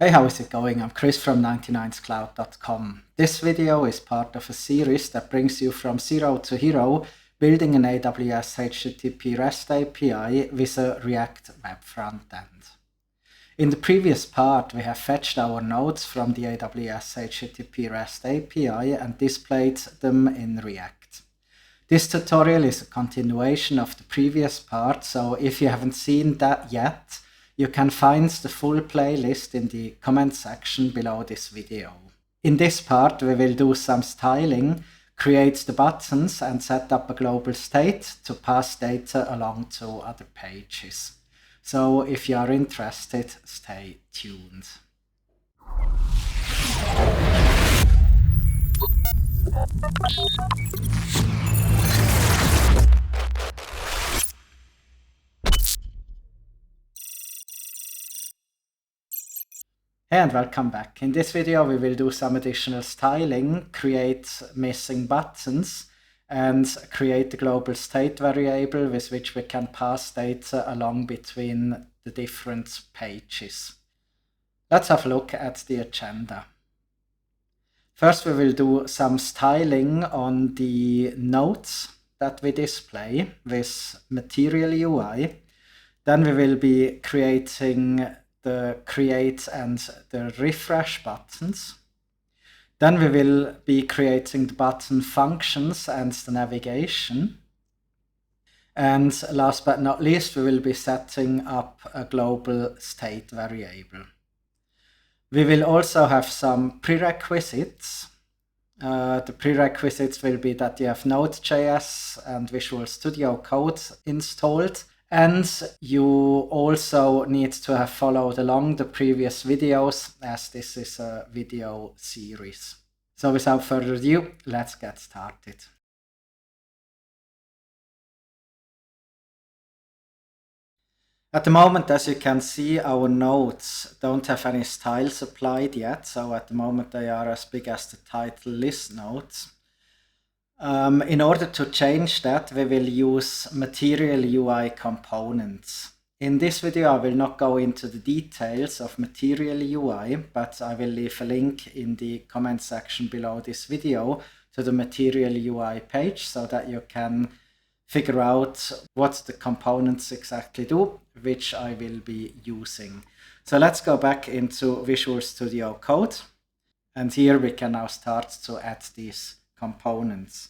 Hey, how is it going? I'm Chris from 99scloud.com. This video is part of a series that brings you from zero to hero, building an AWS HTTP REST API with a React Web Frontend. In the previous part, we have fetched our nodes from the AWS HTTP REST API and displayed them in React. This tutorial is a continuation of the previous part, so if you haven't seen that yet, you can find the full playlist in the comment section below this video. In this part, we will do some styling, create the buttons, and set up a global state to pass data along to other pages. So if you are interested, stay tuned. Hey and welcome back. In this video we will do some additional styling, create missing buttons, and create the global state variable with which we can pass data along between the different pages. Let's have a look at the agenda. First we will do some styling on the nodes that we display with Material UI. Then we will be creating the create and the refresh buttons. Then we will be creating the button functions and the navigation. And last but not least, we will be setting up a global state variable. We will also have some prerequisites. The prerequisites will be that you have Node.js and Visual Studio Code installed. And you also need to have followed along the previous videos, as this is a video series. So without further ado, let's get started. At the moment, as you can see, our nodes don't have any styles applied yet. So at the moment, they are as big as the title list nodes. In order to change that, we will use Material UI components. In this video, I will not go into the details of Material UI, but I will leave a link in the comment section below this video to the Material UI page so that you can figure out what the components exactly do, which I will be using. So let's go back into Visual Studio Code. And here we can now start to add these components.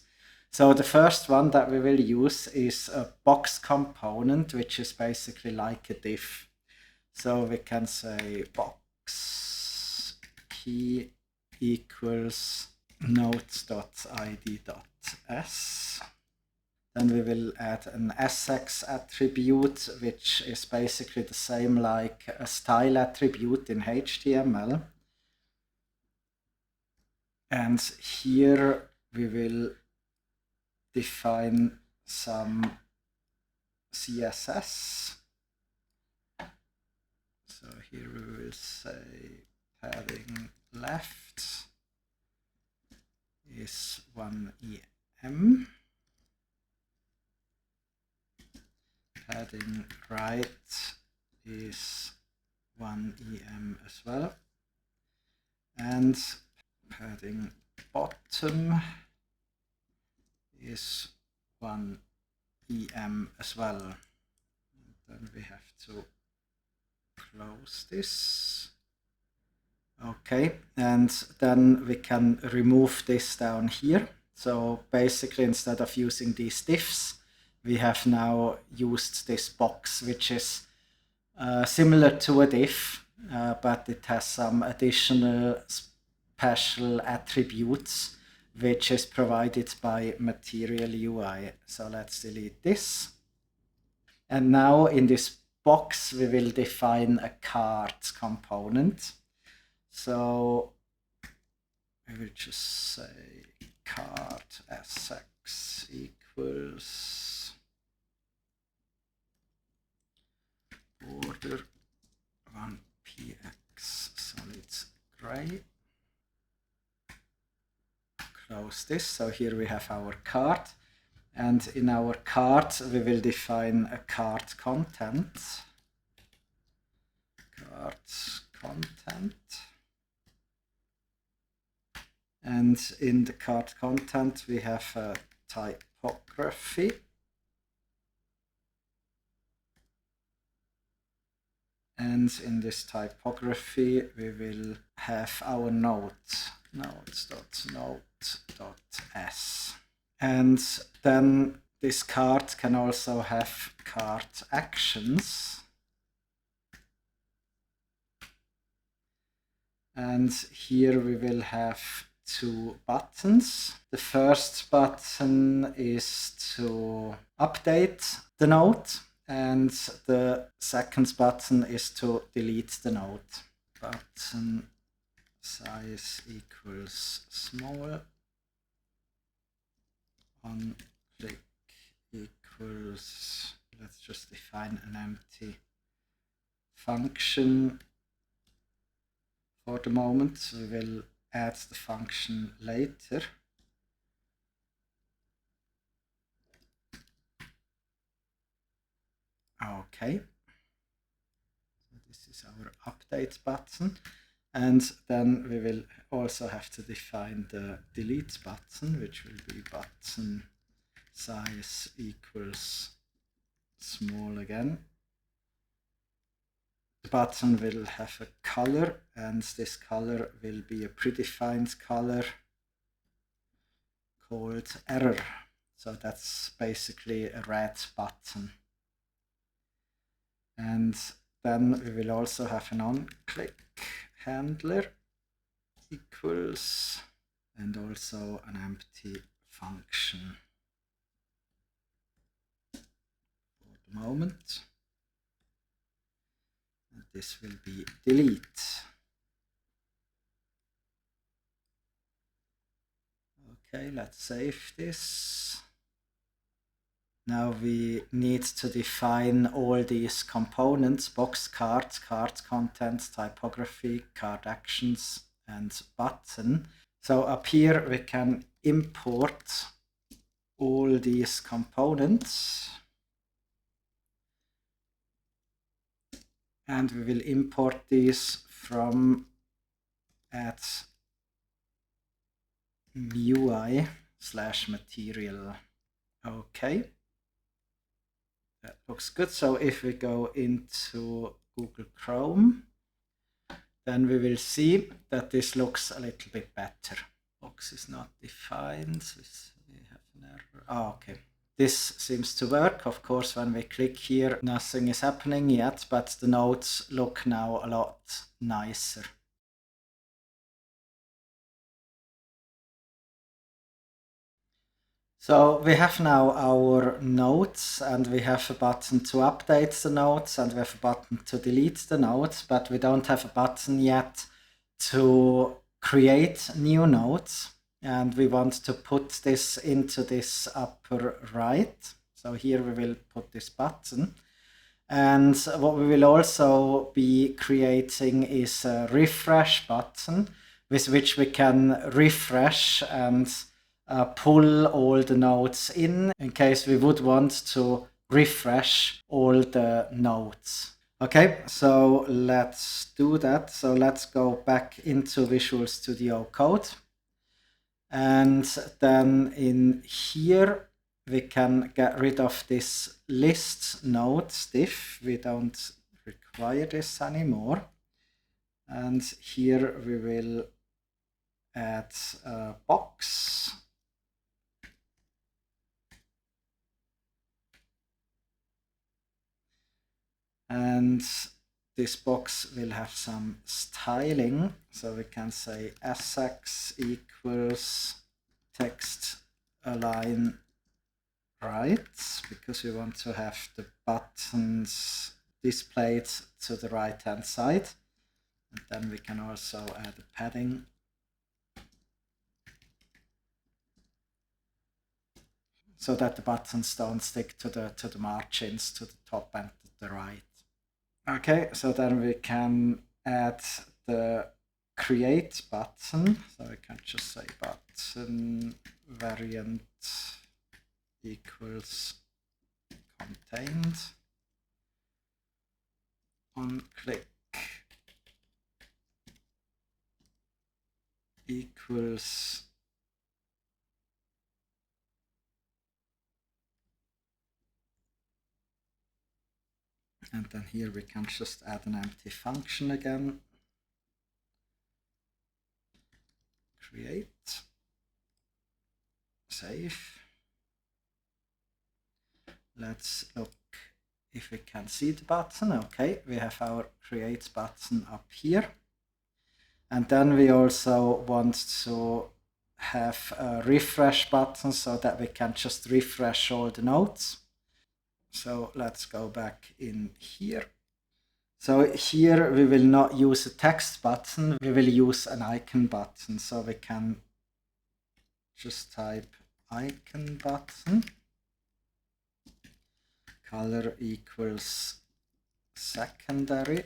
So the first one that we will use is a box component, which is basically like a div. So we can say box key equals nodes.id.s. Then we will add an sx attribute, which is basically the same like a style attribute in HTML. And here we will define some CSS. So here we will say padding left is 1 EM. Padding right is 1 EM as well. And padding bottom is 1 EM as well. And then we have to close this. Okay, and then we can remove this down here. So basically, instead of using these divs, we have now used this box, which is similar to a div, but it has some additional special attributes, which is provided by Material UI. So let's delete this. And now in this box, we will define a card component. So we will just say card sx equals border 1px solid gray. Close this. So here we have our card, and in our card we will define a card content. Card content. And in the card content, we have a typography. And in this typography, we will have our nodes.node.s. And then this card can also have card actions. And here we will have two buttons. The first button is to update the node, and the second button is to delete the node. Button size equals small, on click equals, let's just define an empty function for the moment. We will add the function later. Okay, so this is our update button, and then we will also have to define the delete button, which will be button size equals small again. The button will have a color, and this color will be a predefined color called error. So that's basically a red button. And then we will also have an on-click handler equals, and also an empty function for the moment. And this will be delete. Okay, let's save this. Now we need to define all these components: box cards, card content, typography, card actions, and button. So up here we can import all these components. And we will import these from at UI/material. Okay. That looks good. So if we go into Google Chrome, then we will see that this looks a little bit better. Box is not defined. We have an error. Oh, okay. This seems to work. Of course, when we click here, nothing is happening yet, but the nodes look now a lot nicer. So we have now our nodes, and we have a button to update the nodes, and we have a button to delete the nodes, but we don't have a button yet to create new nodes. And we want to put this into this upper right. So here we will put this button. And what we will also be creating is a refresh button with which we can refresh and pull all the nodes in case we would want to refresh all the nodes. Okay, so let's do that. So let's go back into Visual Studio Code. And then in here, we can get rid of this list nodes div. We don't require this anymore. And here we will add a box. And this box will have some styling. So we can say sx equals text align right, because we want to have the buttons displayed to the right hand side. And then we can also add a padding. So that the buttons don't stick to the margins to the top and to the right. Okay, so then we can add the create button. So we can just say button variant equals contained on click equals And then here we can just add an empty function again. Create. Save. Let's look if we can see the button. Okay, we have our create button up here. And then we also want to have a refresh button so that we can just refresh all the nodes. So let's go back in here. So here we will not use a text button, we will use an icon button. So we can just type icon button, color equals secondary.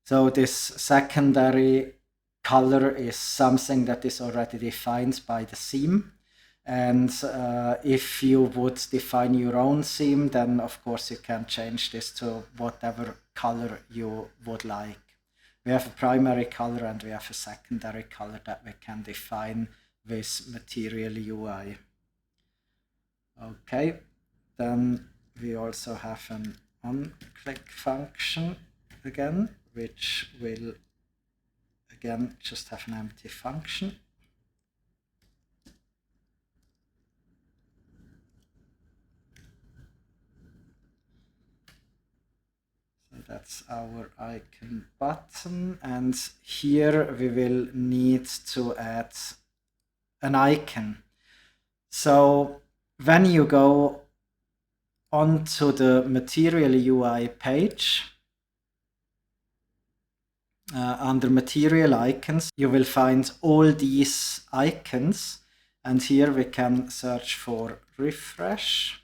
So this secondary color is something that is already defined by the theme. And if you would define your own theme, then of course you can change this to whatever color you would like. We have a primary color and we have a secondary color that we can define with Material UI. Okay, then we also have an onClick function again, which will again just have an empty function. So that's our icon button, and here we will need to add an icon. So when you go onto the Material UI page, under Material Icons, you will find all these icons, and here we can search for refresh,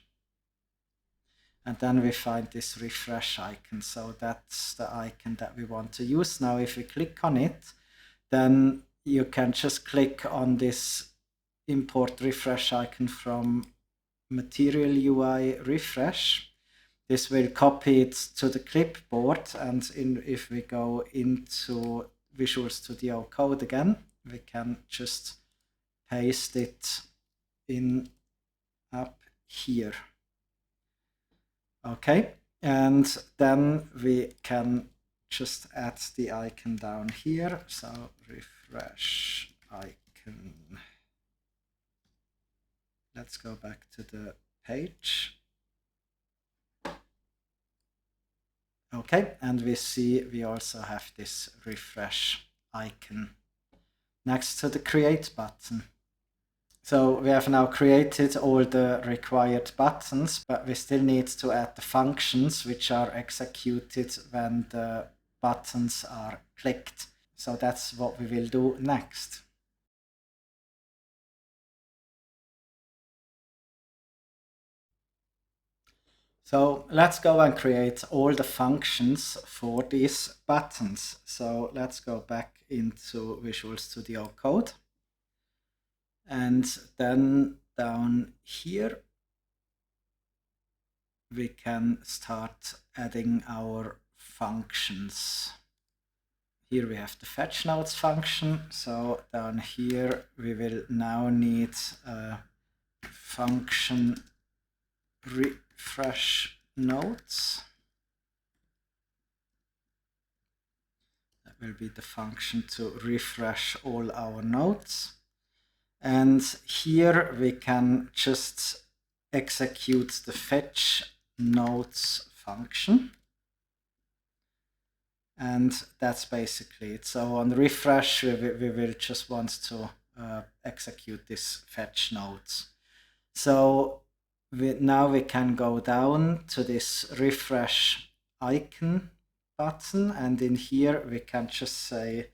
and then we find this refresh icon. So that's the icon that we want to use. Now if we click on it, then you can just click on this import refresh icon from Material UI refresh. This will copy it to the clipboard, and if we go into Visual Studio Code again, we can just paste it in up here. Okay, and then we can just add the icon down here. So refresh icon. Let's go back to the page. Okay, and we see we also have this refresh icon next to the create button. So we have now created all the required buttons, but we still need to add the functions which are executed when the buttons are clicked. So that's what we will do next. So let's go and create all the functions for these buttons. So let's go back into Visual Studio Code. And then down here, we can start adding our functions. Here we have the fetch nodes function. So down here, we will now need a function refresh nodes. That will be the function to refresh all our nodes. And here we can just execute the fetch nodes function. And that's basically it. So on refresh, we will just want to execute this fetch nodes. So now we can go down to this refresh icon button, and in here we can just say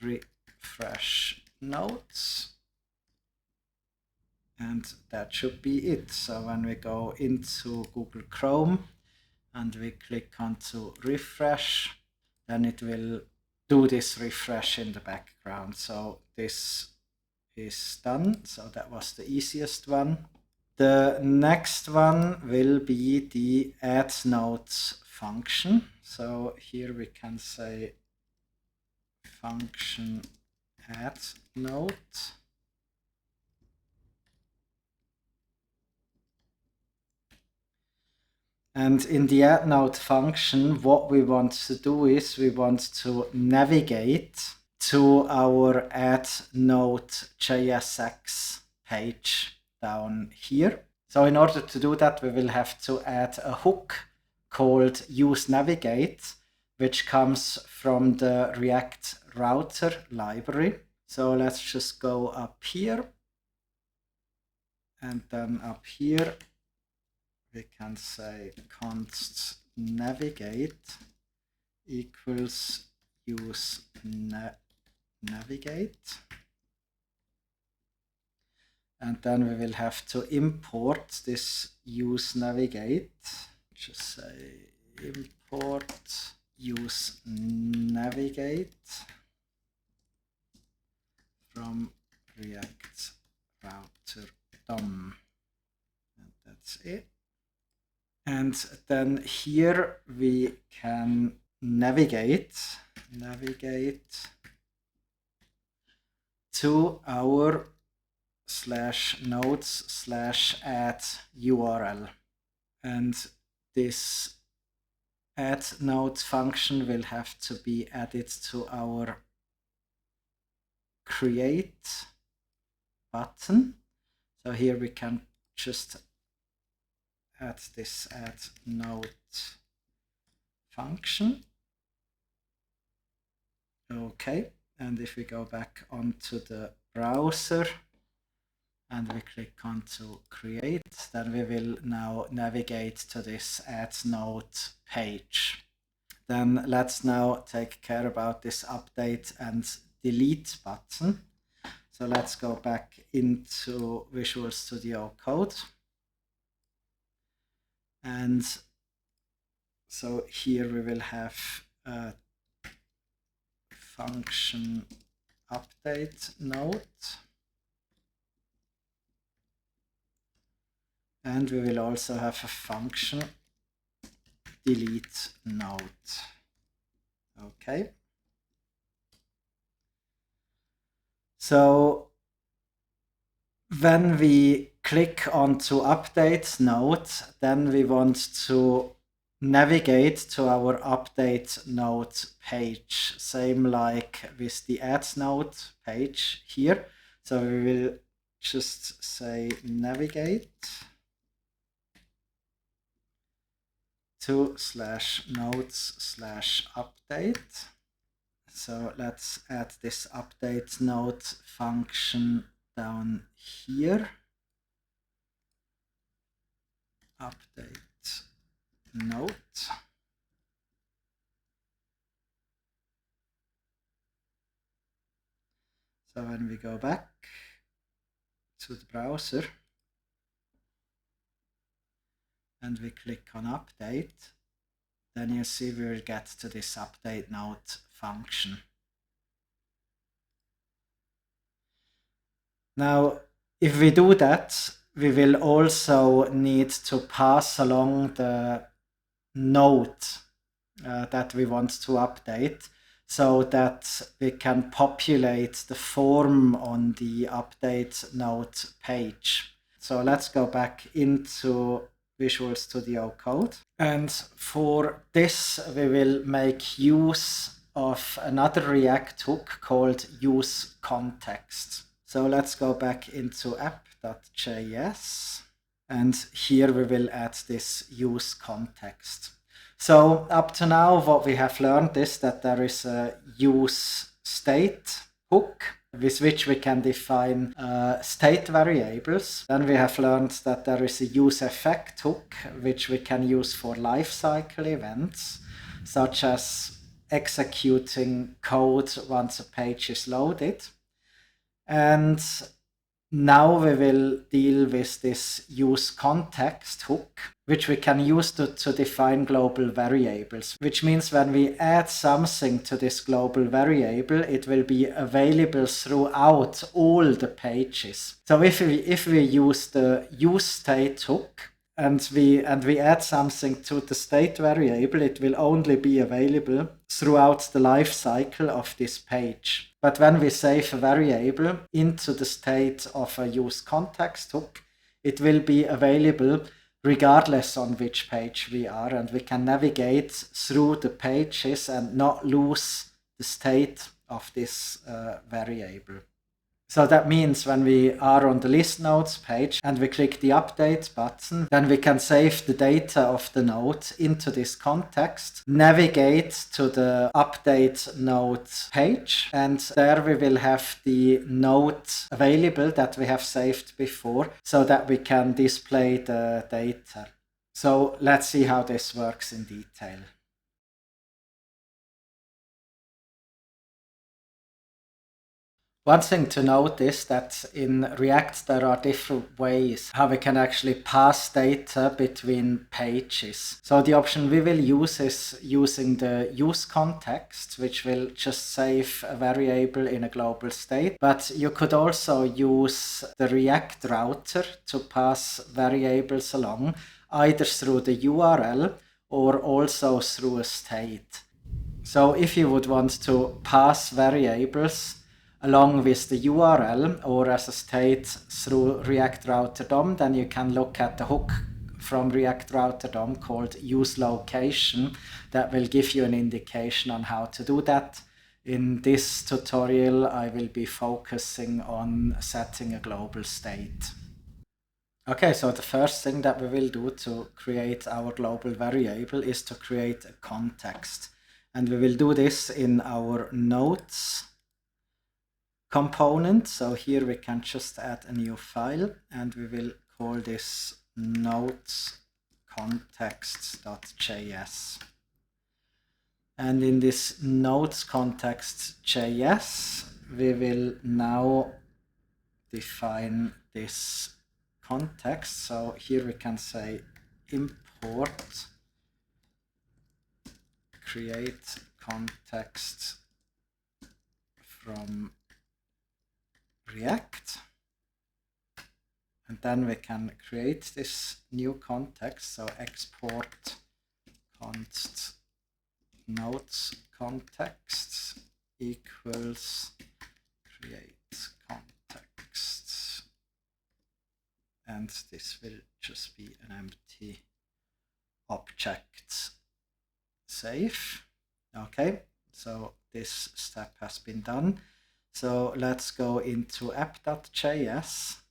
refresh nodes, and that should be it. So when we go into Google Chrome and we click onto refresh, then it will do this refresh in the background. So this is done. So that was the easiest one. The next one will be the add nodes function. So here we can say function add node. And in the add node function, what we want to do is we want to navigate to our add node JSX page down here. So in order to do that, we will have to add a hook called useNavigate, which comes from the React router library. So let's just go up here, and then up here we can say const navigate equals useNavigate. And then we will have to import this useNavigate. Just say import useNavigate from React router DOM. And that's it. And then here we can navigate to our /nodes/add URL. And this add node function will have to be added to our create button. So here we can just add this add node function. Okay, and if we go back onto the browser and we click on to create, then we will now navigate to this add node page. Then let's now take care about this update and delete button. So let's go back into Visual Studio Code. And so here we will have a function update node. And we will also have a function delete node. Okay. So when we click onto update node, then we want to navigate to our update node page, same like with the add node page here. So we will just say navigate to /nodes/update. So let's add this update node function down here. Update node. So when we go back to the browser and we click on update, then you see we will get to this update node function. Now, if we do that, we will also need to pass along the node that we want to update, so that we can populate the form on the update node page. So let's go back into Visual Studio Code. And for this, we will make use of another React hook called useContext. So let's go back into app.js. And here we will add this useContext. So up to now, what we have learned is that there is a useState hook with which we can define state variables. Then we have learned that there is a useEffect hook, which we can use for lifecycle events, such as executing code once a page is loaded. And now we will deal with this useContext hook, which we can use to define global variables, which means when we add something to this global variable, it will be available throughout all the pages. So if we use the useState hook and we add something to the state variable, it will only be available throughout the life cycle of this page. But when we save a variable into the state of a useContext hook, it will be available regardless on which page we are, and we can navigate through the pages and not lose the state of this variable. So that means when we are on the list nodes page and we click the update button, then we can save the data of the node into this context, navigate to the update node page, and there we will have the node available that we have saved before so that we can display the data. So let's see how this works in detail. One thing to note is that in React there are different ways how we can actually pass data between pages. So the option we will use is using the use context, which will just save a variable in a global state. But you could also use the React router to pass variables along, either through the URL or also through a state. So if you would want to pass variables along with the URL or as a state through React Router DOM, then you can look at the hook from React Router DOM called use location that will give you an indication on how to do that. In this tutorial, I will be focusing on setting a global state. Okay, so the first thing that we will do to create our global variable is to create a context. And we will do this in our nodes component. So here we can just add a new file and we will call this nodes context.js. And in this nodes context.js, we will now define this context. So here we can say import create context from React, and then we can create this new context. So export const nodes context equals create context, and this will just be an empty object save. Okay, so this step has been done. So let's go into app.js,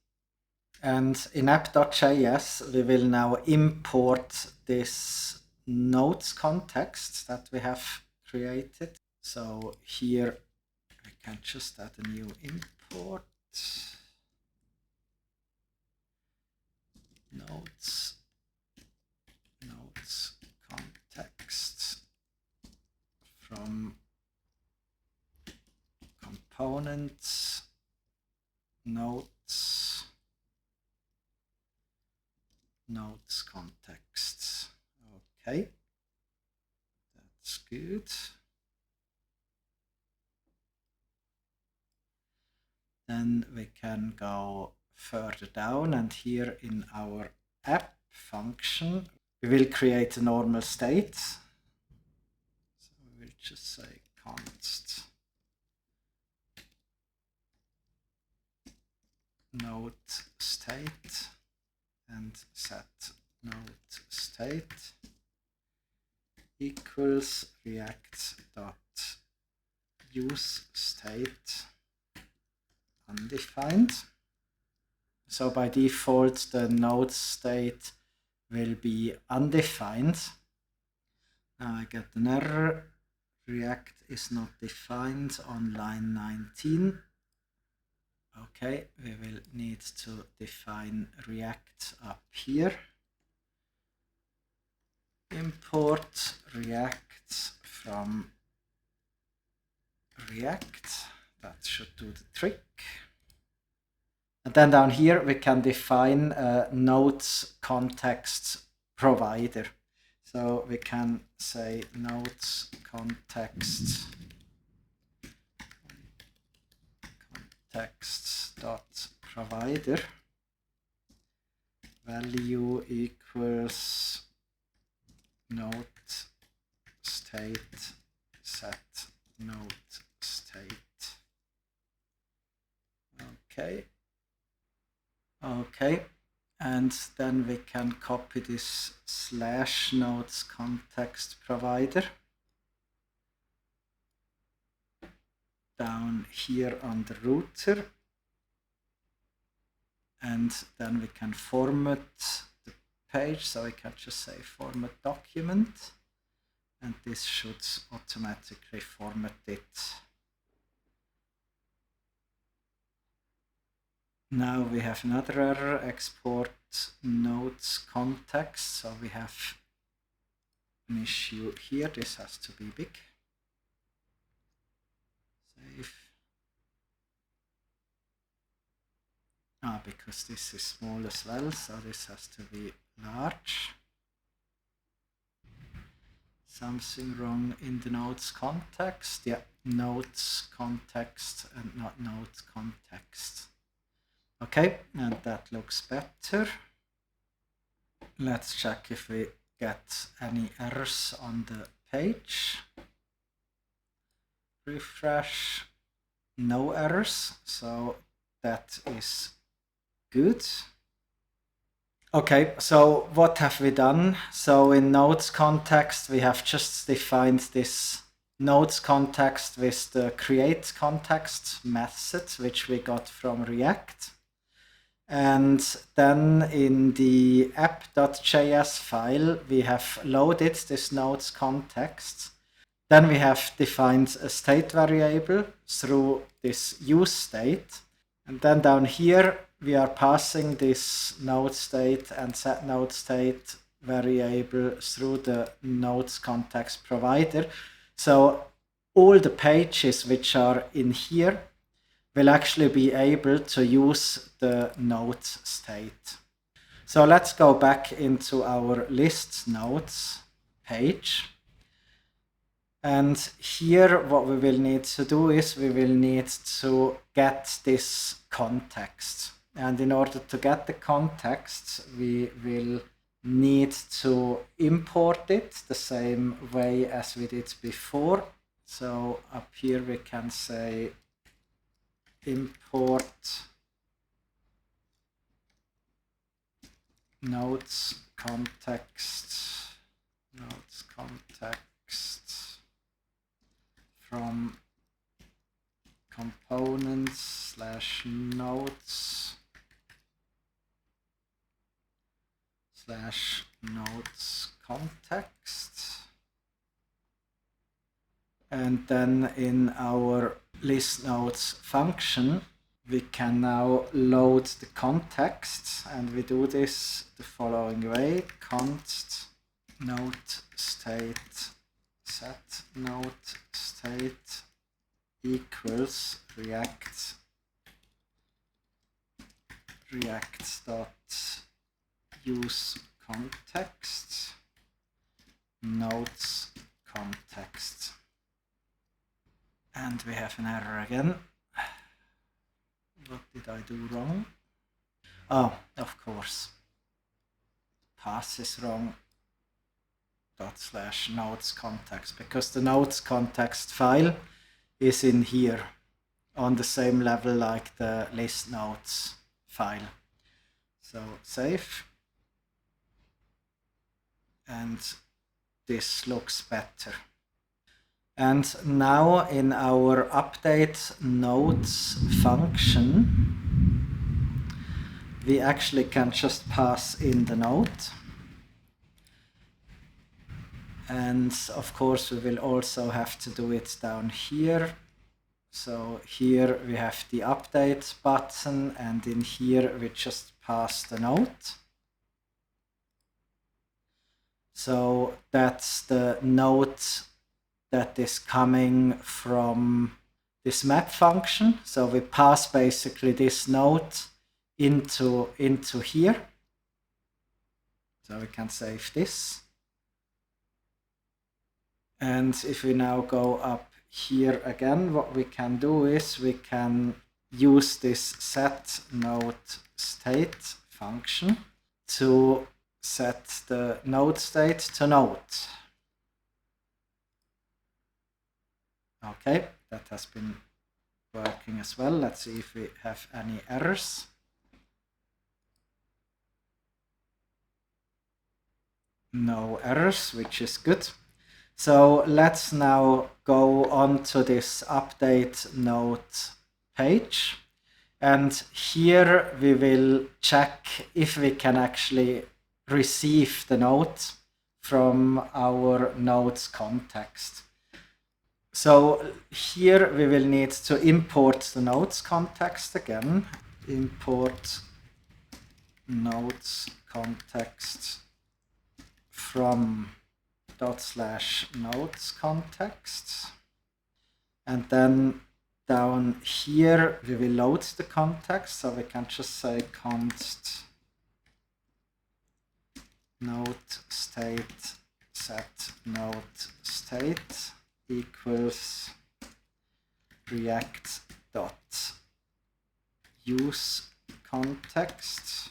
and in app.js we will now import this nodes context that we have created. So here we can just add a new import nodes context from components nodes context. Okay, that's good. Then we can go further down, and here in our app function we will create a normal state. So we will just say const node state and set node state equals react dot use state undefined. So by default the node state will be undefined. Now I get an error. React is not defined on line 19. Okay, we will need to define React up here. Import React from React. That should do the trick. And then down here we can define a nodes context provider. So we can say nodes context dot provider value equals node state set node state. Okay, And then we can copy this /nodes context provider down here on the router. And then we can format the page, so we can just say format document, and this should automatically format it. Now we have another error, export nodes context, so we have an issue here. This has to be big. Save. Because this is small as well, so this has to be large. Something wrong in the nodes context. Yeah, nodes context and not nodes context. Okay, and that looks better. Let's check if we get any errors on the page. Refresh. No errors, so that is good. Okay, so what have we done? So in nodes context, we have just defined this nodes context with the create context method, which we got from React. And then in the app.js file, we have loaded this nodes context. Then we have defined a state variable through this use state. And then down here, we are passing this node state and set node state variable through the nodes context provider. So all the pages which are in here will actually be able to use the node state. So let's go back into our list nodes page. And here what we will need to do is we will need to get this context. And in order to get the context, we will need to import it the same way as we did before. So up here we can say import nodes context from components /nodes context. And then in our list nodes function, we can now load the context, and we do this the following way: const node state set node state equals react dot use context nodes context. And we have an error again. What did I do wrong? Oh, of course. Pass is wrong. /nodes context, because the nodes context file is in here on the same level like the list nodes file. So save. And this looks better. And now in our update nodes function, we actually can just pass in the node. And of course we will also have to do it down here. So here we have the update button, and in here we just pass the node. So that's the node that is coming from this map function. So we pass basically this node into here. So we can save this. And if we now go up here again, what we can do is we can use this set node state function to set the node state to node. Okay, that has been working as well. Let's see if we have any errors. no errors, which is good. So let's now go on to this update node page. And here we will check if we can actually receive the node from our node's context. So here we will need to import the node's context again. Import node's context from /nodes context, and then down here we will load the context, so we can just say const node state set node state equals react dot use context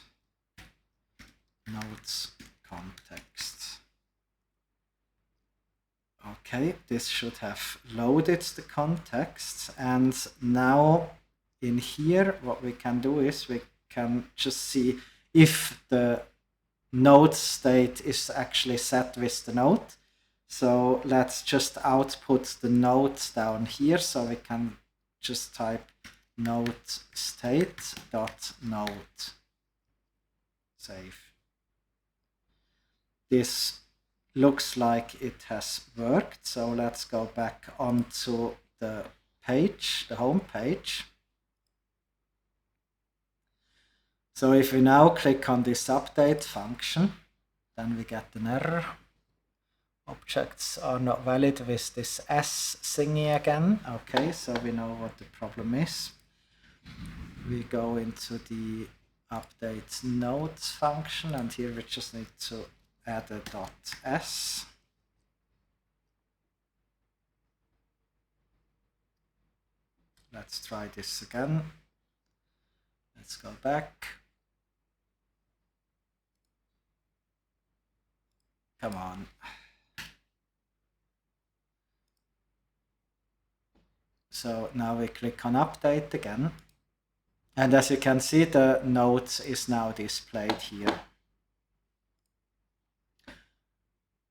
nodes context. Okay, this should have loaded the context, and now in here what we can do is we can just see if the node state is actually set with the node. So let's just output the node down here, so we can just type node state dot node. Save. This looks like it has worked, so let's go back onto the page, the home page. So if we now click on this update function, then we get an error. Objects are not valid with this S thingy again. Okay, so we know what the problem is. We go into the update nodes function, and here we just need to add a .s. Let's try this again. Let's go back. Come on. So now we click on update again. And as you can see, the node is now displayed here.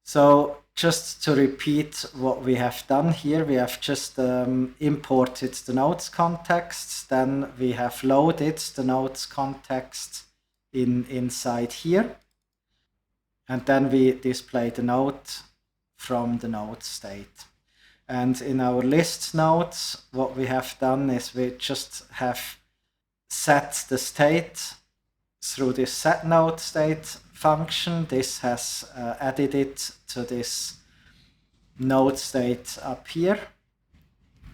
So just to repeat what we have done here, we have just imported the node's context, then we have loaded the node's context inside here, and then we display the node from the node state. And in our list nodes, what we have done is we just have set the state through this set node state function. This has added it to this node state up here,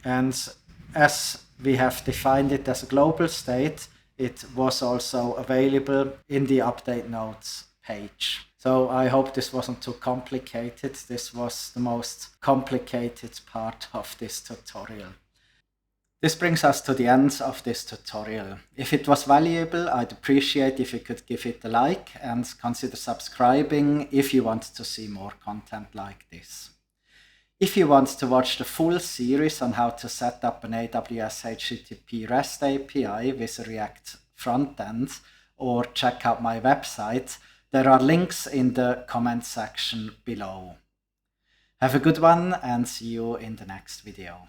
and as we have defined it as a global state, it was also available in the update nodes page. So I hope this wasn't too complicated. This was the most complicated part of this tutorial. This brings us to the end of this tutorial. If it was valuable, I'd appreciate if you could give it a like and consider subscribing if you want to see more content like this. If you want to watch the full series on how to set up an AWS HTTP REST API with a React Frontend, or check out my website, there are links in the comment section below. Have a good one and see you in the next video.